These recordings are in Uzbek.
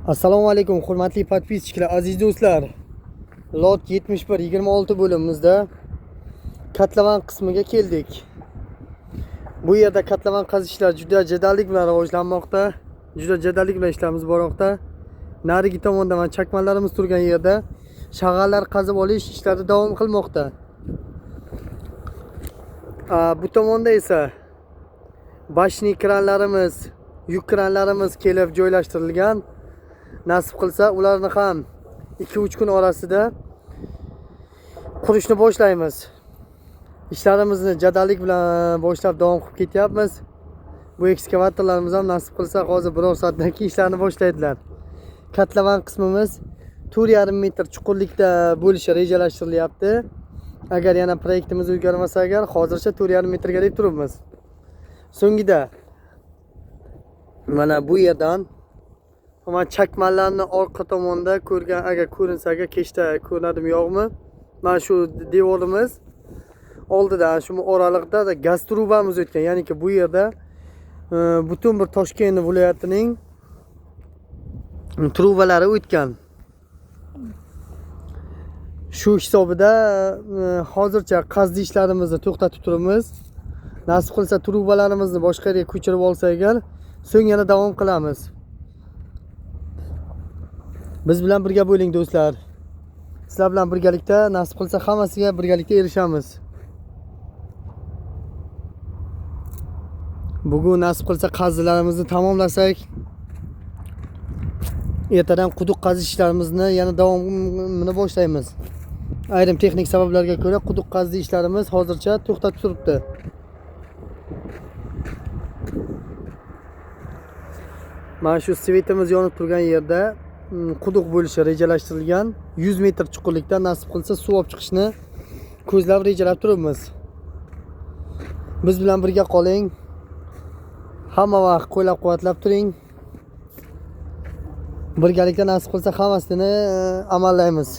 Assalomu alaykum hurmatli podpischilar, aziz do'stlar. Lot 71 26 bo'limimizda Katlavan qismiga keldik. Bu yerda katlavan qazishlar juda jadallik bilan rivojlanmoqda. Juda jadallik bilan ishlarimiz bormoqda. Narigi tomonda mana chakmalarimiz turgan yerda shag'allar qazib olish ishlari davom qilmoqda. Bu tomonda esa bashni kranlarimiz, yuk kranlarimiz kelib joylashtirilgan. Nasib qilsa ularni ham 2-3 kun orasida qurishni boshlaymiz. İşlerimizni jadallik bilan boshlab davom qilib ketyapmiz. Bu ekskavatorlarimiz ham nasib qilsa hozir biror soatdan keyin ishlarni boshlaydilar. Katlavan qismimiz 4,5 metr chuqurlikda bo'lishi rejalashtirilyapti. Agar yana proyektimiz o'zgarmasa agar hozircha 4,5 metrga deb turibmiz. So'ngida mana bu yerdan mana chakmalarni orqa tomonda ko'rgan, agar ko'rinsa agar kechda ko'rinadimi yo'qmi? Mana shu devorimiz oldida shu oralig'ida gaz trubamiz o'tgan. Ya'niki bu yerda butun bir Toshkent viloyatining trubalari o'tgan. Shu hisobida hozircha qazdi ishlarimizni to'xtatib turibmiz. Nasib qilsa trubalarimizni boshqa yerga ko'chirib olsa agar, so'ng yana davom qilamiz. Biz bilan birga bo'ling do'stlar. Sizlar bilan birgalikda nasib qilsa hammasiga birgalikda erishamiz. Bugun nasib qilsa qazilarimizni tamomlasak, ertadan quduq qazish ishlarimizni yana davomini boshlaymiz. Ayrim texnik sabablarga ko'ra quduq qazish ishlarimiz hozircha to'xtab turibdi. Mana shu svetimiz yonib turgan yerda quduq bo'lishi rejalashtirilgan. 100 metr chuqurlikda nasib qilsa suv olib chiqishni ko'zlab rejalab turibmiz. Biz bilan birga qoling. Hamma vaqt qo'llab-quvvatlab turing. Birgalikda nasib qilsa hammasini amallaymiz.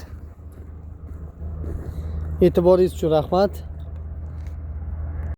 E'tiboringiz uchun rahmat.